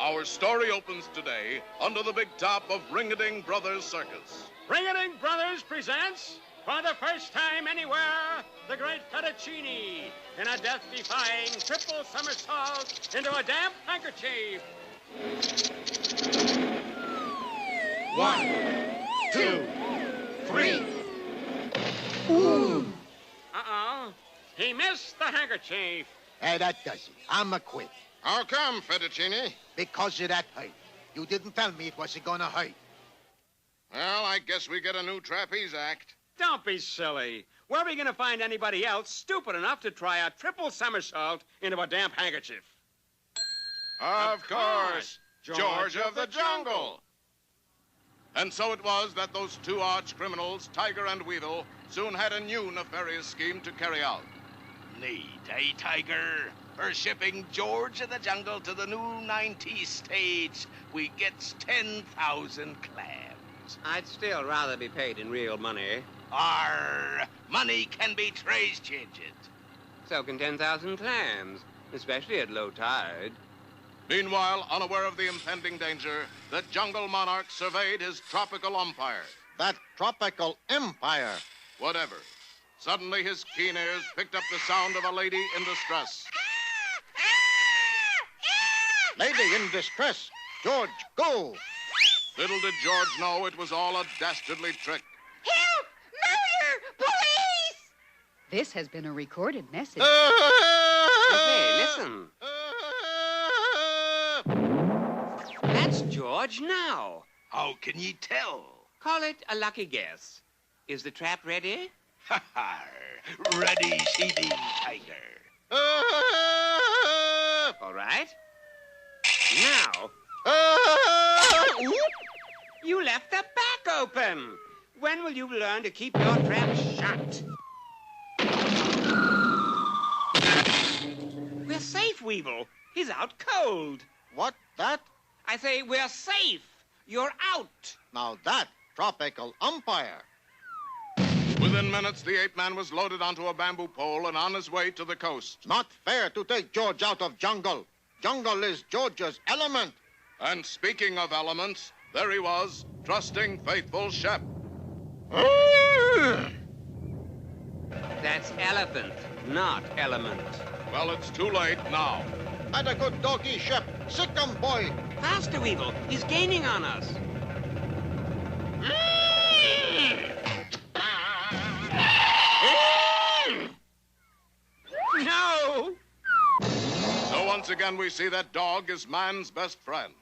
Our story opens today under the big top of Ring-a-Ding Brothers Circus. Ring-a-Ding Brothers presents, for the first time anywhere, the great fettuccine in a death-defying triple somersault into a damp handkerchief. 1, 2, 3. Ooh. Uh-oh. He missed the handkerchief. Hey, that does it. I'm a quit. How come, Fettuccine? Because of that hurt. You didn't tell me it wasn't gonna hurt. Well, I guess we get a new trapeze act. Don't be silly. Where are we going to find anybody else stupid enough to try a triple somersault into a damp handkerchief? Of course. George of the Jungle. And so it was that those two arch criminals, Tiger and Weevil, soon had a new nefarious scheme to carry out. Need, eh, Tiger? For shipping George of the Jungle to the new 90s stage, we gets 10,000 clams. I'd still rather be paid in real money. Our money can be trace changed. So can 10,000 clams, especially at low tide. Meanwhile, unaware of the impending danger, the jungle monarch surveyed his tropical umpire. That tropical empire. Whatever. Suddenly, his keen ears picked up the sound of a lady in distress. Lady in distress. George, go. Little did George know it was all a dastardly trick. Help! Murder! Police! This has been a recorded message. Hey, listen. That's George now. How can ye tell? Call it a lucky guess. Is the trap ready? Ha ha! Ready, seething Tiger. All right. Now. You left the back open. When will you learn to keep your trap shut? We're safe, Weevil. He's out cold. What, that? I say we're safe. You're out. Now that tropical umpire. Within minutes, the ape-man was loaded onto a bamboo pole and on his way to the coast. Not fair to take George out of jungle. Jungle is George's element. And speaking of elements, there he was, trusting, faithful Shep. That's elephant, not element. Well, it's too late now. And a good doggy, Shep. Sick 'em, boy. Faster, Weevil. He's gaining on us. No! So once again, we see that dog is man's best friend.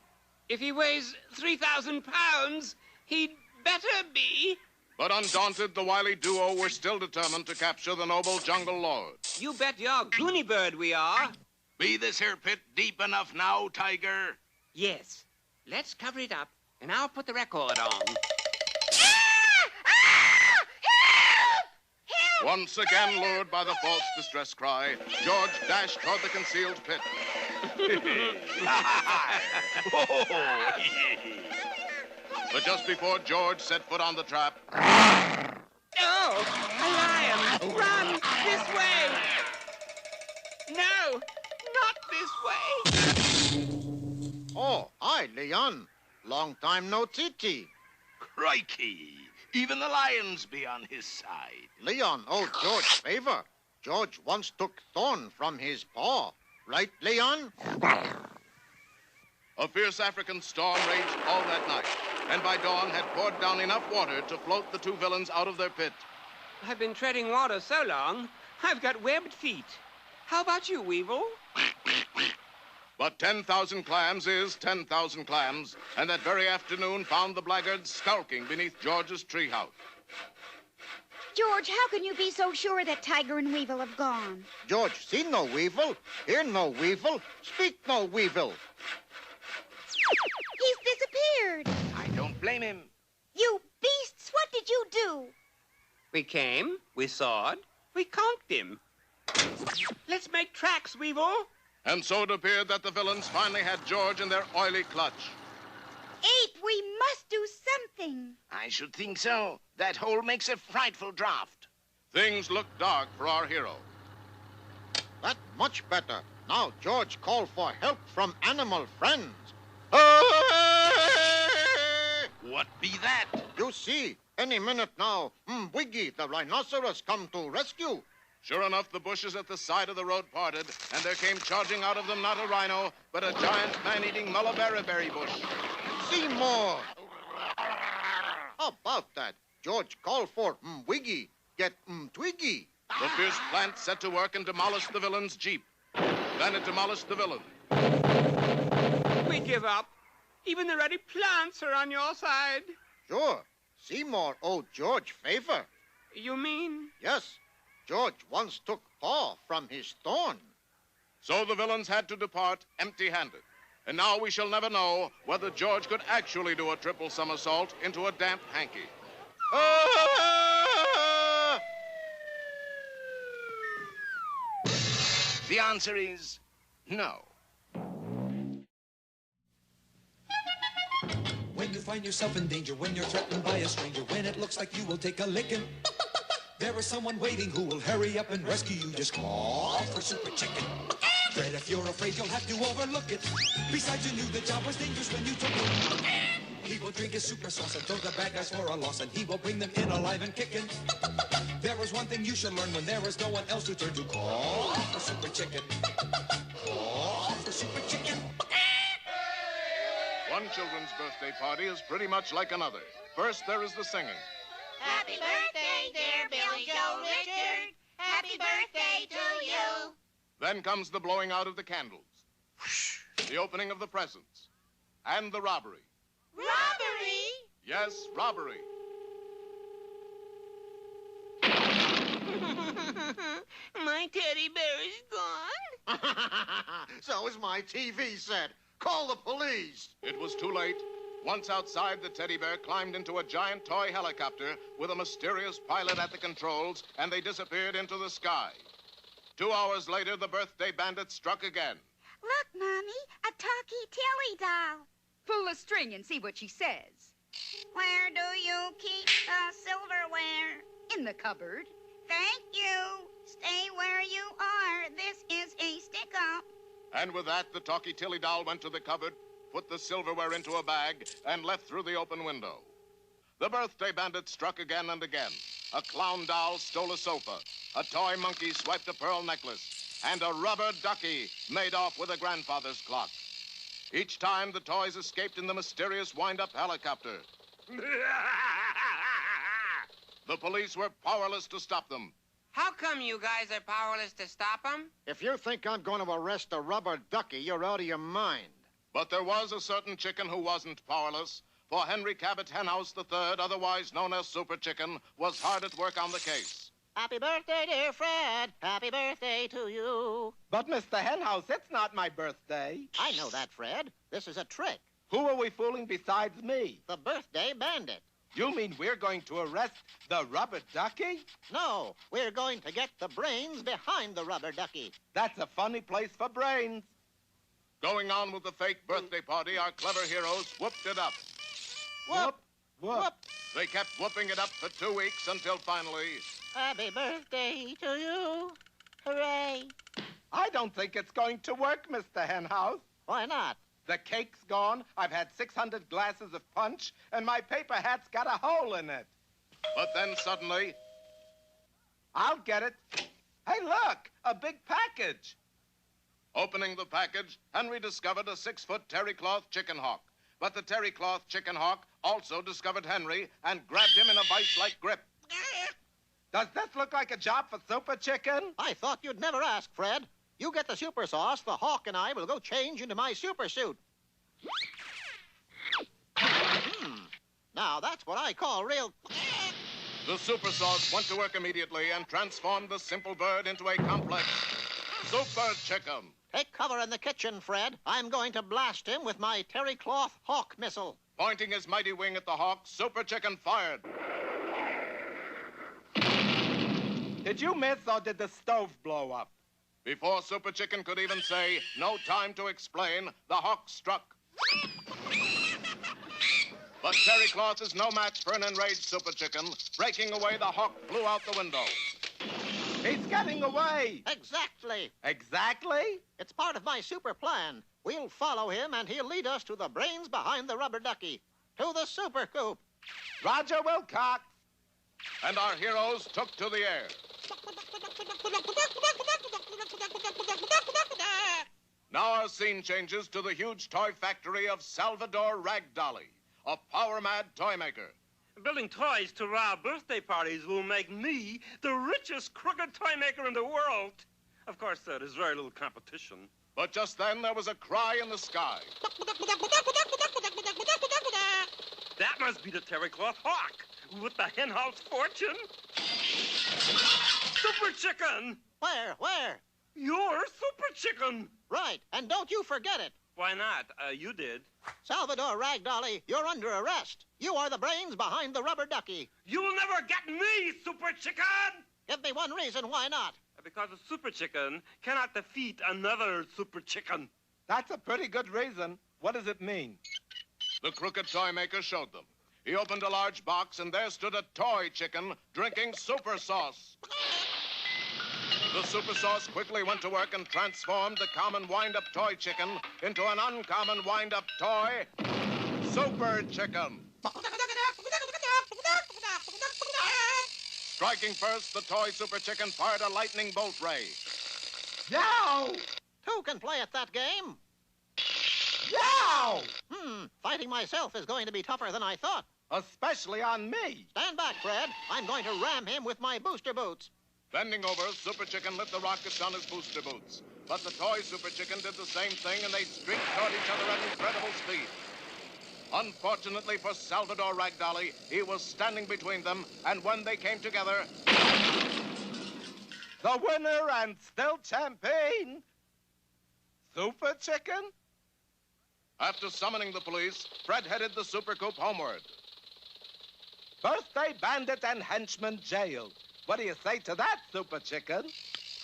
If he weighs 3,000 pounds, he'd better be. But undaunted, the wily duo were still determined to capture the noble jungle lord. You bet your goony bird we are. Be this here pit deep enough now, Tiger? Yes. Let's cover it up, and I'll put the record on. Once again, lured by the false distress cry, George dashed toward the concealed pit. But just before George set foot on the trap... Oh, a lion! Run! This way! No, not this way! Oh, hi, Leon. Long time no see. Crikey! Even the lions be on his side. Leon owed George favor. George once took thorn from his paw. Right, Leon? A fierce African storm raged all that night, and by dawn had poured down enough water to float the two villains out of their pit. I've been treading water so long, I've got webbed feet. How about you, Weevil? But 10,000 clams is 10,000 clams, and that very afternoon found the blackguards skulking beneath George's treehouse. George, how can you be so sure that Tiger and Weevil have gone? George, see no weevil, hear no weevil, speak no weevil. He's disappeared. I don't blame him. You beasts, what did you do? We came, we sawed, we conked him. Let's make tracks, Weevil. And so it appeared that the villains finally had George in their oily clutch. Ape, we must do something. I should think so. That hole makes a frightful draught. Things looked dark for our hero. That much better. Now George called for help from animal friends. What be that? You see, any minute now, Wiggy, the rhinoceros, come to rescue. Sure enough, the bushes at the side of the road parted, and there came charging out of them not a rhino, but a giant man-eating mulberry bush. Seymour! How about that? George called for Wiggy, get Twiggy. The fierce plant set to work and demolished the villain's jeep. Then it demolished the villain. We give up. Even the ready plants are on your side. Sure, Seymour owed George favor. You mean? Yes, George once took paw from his thorn. So the villains had to depart empty-handed. And now we shall never know whether George could actually do a triple somersault into a damp hanky. Ah! The answer is no. When you find yourself in danger, when you're threatened by a stranger, when it looks like you will take a licking, there is someone waiting who will hurry up and rescue you. Just call for Super Chicken. Fred, if you're afraid, you'll have to overlook it. Besides, you knew the job was dangerous when you took it. He will drink his super sauce and throw the bad guys for a loss, and he will bring them in alive and kicking. There is one thing you should learn when there is no one else to turn to. Call for Super Chicken. Call for Super Chicken. One children's birthday party is pretty much like another. First, there is the singing. Happy birthday, dear Billy Joe Richard. Happy birthday to you. Then comes the blowing out of the candles, the opening of the presents, and the robbery. Robbery? Yes, robbery. My teddy bear is gone. So is my TV set. Call the police. It was too late. Once outside, the teddy bear climbed into a giant toy helicopter with a mysterious pilot at the controls, and they disappeared into the sky. 2 hours later, the birthday bandit struck again. Look, Mommy, a talkie Tilly doll. Pull the string and see what she says. Where do you keep the silverware? In the cupboard. Thank you. Stay where you are. This is a stick-up. And with that, the talkie Tilly doll went to the cupboard, put the silverware into a bag, and left through the open window. The birthday bandit struck again and again. A clown doll stole a sofa. A toy monkey swiped a pearl necklace. And a rubber ducky made off with a grandfather's clock. Each time, the toys escaped in the mysterious wind-up helicopter. The police were powerless to stop them. How come you guys are powerless to stop them? If you think I'm going to arrest a rubber ducky, you're out of your mind. But there was a certain chicken who wasn't powerless, for Henry Cabot Henhouse III, otherwise known as Super Chicken, was hard at work on the case. Happy birthday, dear Fred. Happy birthday to you. But, Mr. Henhouse, it's not my birthday. I know that, Fred. This is a trick. Who are we fooling besides me? The birthday bandit. You mean we're going to arrest the rubber ducky? No, we're going to get the brains behind the rubber ducky. That's a funny place for brains. Going on with the fake birthday party, our clever heroes whooped it up. Whoop, whoop. They kept whooping it up for 2 weeks until finally... Happy birthday to you. Hooray. I don't think it's going to work, Mr. Henhouse. Why not? The cake's gone, I've had 600 glasses of punch, and my paper hat's got a hole in it. But then suddenly... I'll get it. Hey, look, a big package. Opening the package, Henry discovered a 6-foot terry cloth chicken hawk. But the terry cloth chicken hawk also discovered Henry and grabbed him in a vice-like grip. Does this look like a job for Super Chicken? I thought you'd never ask, Fred. You get the super sauce, the hawk and I will go change into my super suit. Now, that's what I call real... The super sauce went to work immediately and transformed the simple bird into a complex Super Chicken. Take cover in the kitchen, Fred. I'm going to blast him with my terry cloth hawk missile. Pointing his mighty wing at the hawk, Super Chicken fired. Did you miss or did the stove blow up? Before Super Chicken could even say, no time to explain, the hawk struck. But terry cloth is no match for an enraged Super Chicken. Breaking away, the hawk flew out the window. He's getting away. Exactly. Exactly? It's part of my super plan. We'll follow him, and he'll lead us to the brains behind the rubber ducky. To the super coop. Roger Wilcox. And our heroes took to the air. Now our scene changes to the huge toy factory of Salvador Ragdolly, a power-mad toy maker. Building toys to rob birthday parties will make me the richest crooked toy maker in the world. Of course, there's very little competition. But just then, there was a cry in the sky. That must be the terrycloth hawk with the henhouse fortune. Super Chicken! Where? You're Super Chicken! Right, and don't you forget it. Why not? You did. Salvador Ragdolly, you're under arrest. You are the brains behind the rubber ducky. You'll never get me, Super Chicken! Give me one reason why not. Because a Super Chicken cannot defeat another Super Chicken. That's a pretty good reason. What does it mean? The crooked toy maker showed them. He opened a large box, and there stood a toy chicken drinking super sauce. The super sauce quickly went to work and transformed the common wind-up toy chicken into an uncommon wind-up toy, Super Chicken. Striking first, the toy Super Chicken fired a lightning bolt ray. Yow! Who can play at that game? Yow! Fighting myself is going to be tougher than I thought. Especially on me. Stand back, Fred. I'm going to ram him with my booster boots. Bending over, Super Chicken lit the rockets on his booster boots. But the toy Super Chicken did the same thing, and they streaked toward each other at incredible speed. Unfortunately for Salvador Ragdolly, he was standing between them, and when they came together... The winner and still champion, Super Chicken? After summoning the police, Fred headed the Super Coop homeward. Birthday bandit and henchman jailed. What do you say to that, Super Chicken?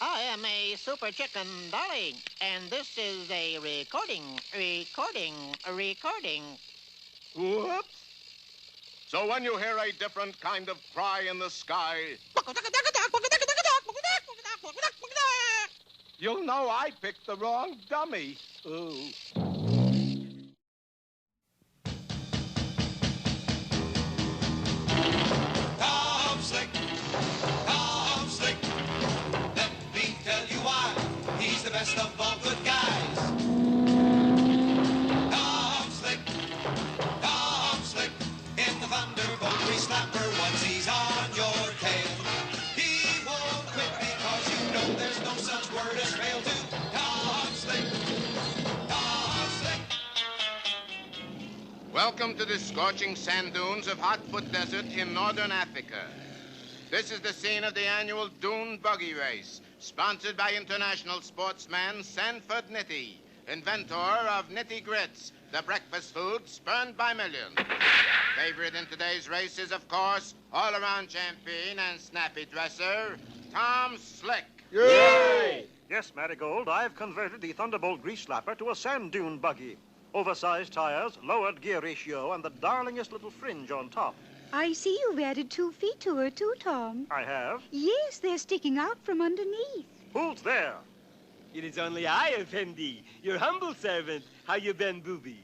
I am a Super Chicken Dolly, and this is a recording. Whoops. So when you hear a different kind of cry in the sky... You'll know I picked the wrong dummy. Ooh. Tom Slick, let me tell you why he's the best of all good guys. Tom Slick, in the Thunderbolt Slapper, once he's on your tail, he won't quit because you know there's no such word as fail to. Tom Slick. Welcome to the scorching sand dunes of Hotfoot Desert in northern Africa. This is the scene of the annual Dune Buggy Race, sponsored by international sportsman Sanford Nitty, inventor of Nitty Grits, the breakfast food spurned by millions. Favorite in today's race is, of course, all-around champion and snappy dresser, Tom Slick. Yay! Yes, Marigold, I've converted the Thunderbolt Grease Slapper to a sand dune buggy. Oversized tires, lowered gear ratio, and the darlingest little fringe on top. I see you've added 2 feet to her, too, Tom. I have? Yes, they're sticking out from underneath. Who's there? It is only I, Effendi, your humble servant. How you been, booby?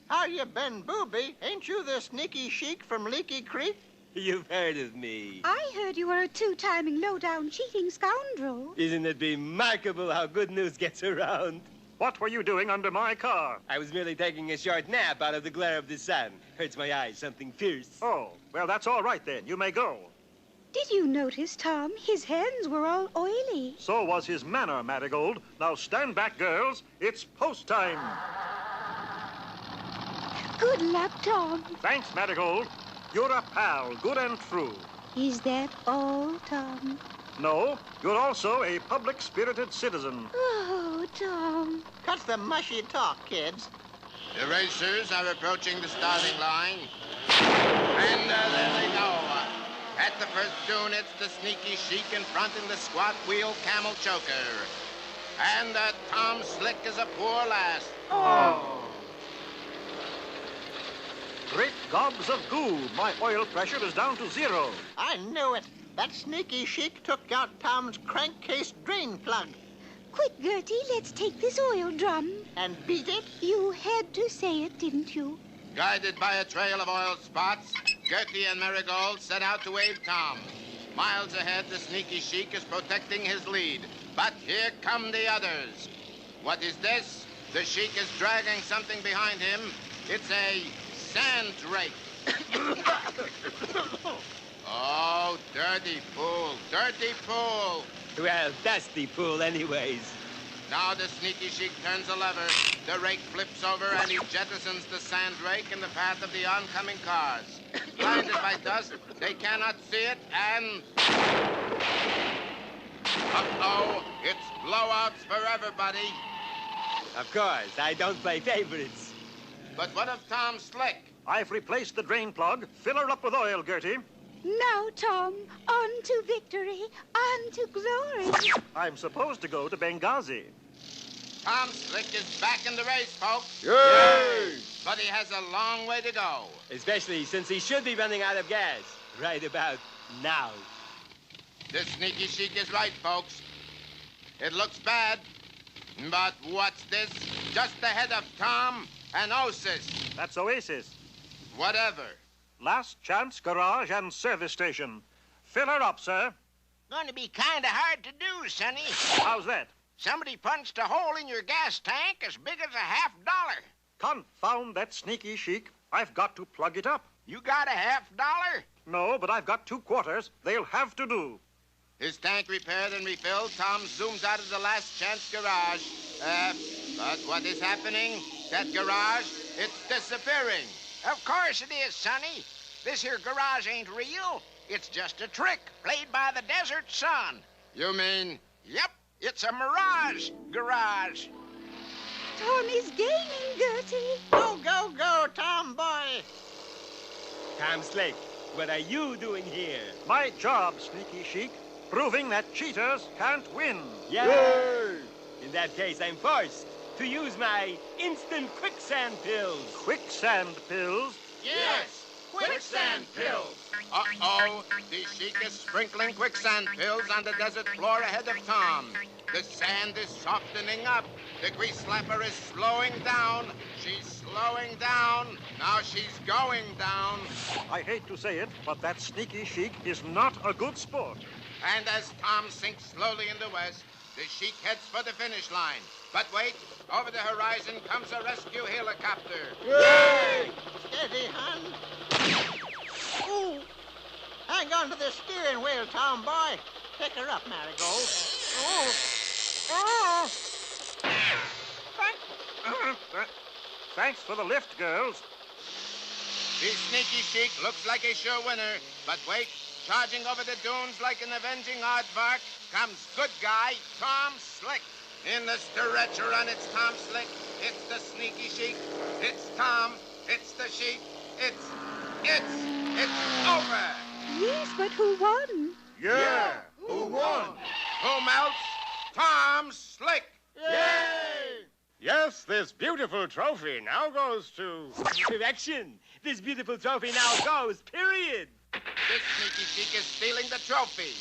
How you been, booby? Ain't you the sneaky sheik from Leaky Creek? You've heard of me. I heard you were a 2-timing, low-down, cheating scoundrel. Isn't it remarkable how good news gets around? What were you doing under my car? I was merely taking a short nap out of the glare of the sun. Hurts my eyes, something fierce. Oh, well, that's all right then. You may go. Did you notice, Tom? His hands were all oily. So was his manner, Marigold. Now stand back, girls. It's post time. Good luck, Tom. Thanks, Marigold. You're a pal, good and true. Is that all, Tom? No, you're also a public-spirited citizen. Oh, Tom. Cut the mushy talk, kids. The racers are approaching the starting line. And there they go. At the first dune, it's the sneaky sheik confronting the squat wheel camel choker. And Tom Slick is a poor last. Oh. Great gobs of goo. My oil pressure is down to 0. I knew it. That sneaky sheik took out Tom's crankcase drain plug. Quick, Gertie, let's take this oil drum. and beat it? You had to say it, didn't you? Guided by a trail of oil spots, Gertie and Marigold set out to wave Tom. Miles ahead, the sneaky sheik is protecting his lead. But here come the others. What is this? The sheik is dragging something behind him. It's a sand drake. Oh, dirty fool, dirty fool. Well, dusty fool anyways. Now the sneaky sheik turns a lever. The rake flips over and he jettisons the sand rake in the path of the oncoming cars. Blinded by dust, they cannot see it, and... Uh-oh, it's blowouts for everybody. Of course, I don't play favorites. But what of Tom Slick? I've replaced the drain plug. Fill her up with oil, Gertie. Now, Tom, on to victory, on to glory. I'm supposed to go to Benghazi. Tom Slick is back in the race, folks. Yay! But he has a long way to go. Especially since he should be running out of gas right about now. The sneaky sheik is right, folks. It looks bad. But what's this? Just ahead of Tom, an Oasis. That's Oasis. Whatever. Last chance garage and service station. Fill her up, sir. Going to be kind of hard to do, Sonny. How's that? Somebody punched a hole in your gas tank as big as $50. Confound that sneaky sheik. I've got to plug it up. You got $50? No, but I've got 2 quarters. They'll have to do. His tank repaired and refilled, Tom zooms out of the last chance garage. But what is happening? That garage, it's disappearing. Of course it is, Sonny. This here garage ain't real. It's just a trick played by the desert sun. You mean? Yep, it's a mirage garage. Tom is gaining, Gertie. Go, go, go, Tom boy. Tom Slick, what are you doing here? My job, sneaky sheik. Proving that cheaters can't win. Yay! In that case, I'm forced to use my instant quicksand pills. Quicksand pills? Yes, quicksand pills. Uh-oh, the sheik is sprinkling quicksand pills on the desert floor ahead of Tom. The sand is softening up. The grease slapper is slowing down. She's slowing down. Now she's going down. I hate to say it, but that sneaky sheik is not a good sport. And as Tom sinks slowly in the west, the sheik heads for the finish line. But wait, over the horizon comes a rescue helicopter. Yay! Steady, hon. Ooh. Hang on to the steering wheel, Tom boy. Pick her up, Marigold. Oh. Oh. Thanks for the lift, girls. The sneaky sheik looks like a sure winner. But wait, charging over the dunes like an avenging aardvark comes good guy Tom Slick. In the stretcher run, it's Tom Slick. It's the sneaky sheik. It's Tom. It's the sheik. It's over. Yes, but who won? Yeah, who won? Who melts? Tom Slick. Yay! Yes, this beautiful trophy now goes to... Correction. This beautiful trophy now goes, period. This sneaky sheik is stealing the trophy.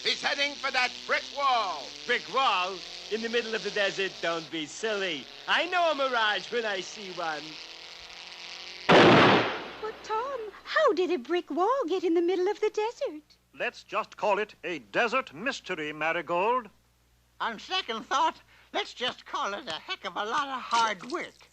He's heading for that brick wall. Brick wall? In the middle of the desert? Don't be silly. I know a mirage when I see one. But, Tom, how did a brick wall get in the middle of the desert? Let's just call it a desert mystery, Marigold. On second thought, let's just call it a heck of a lot of hard work.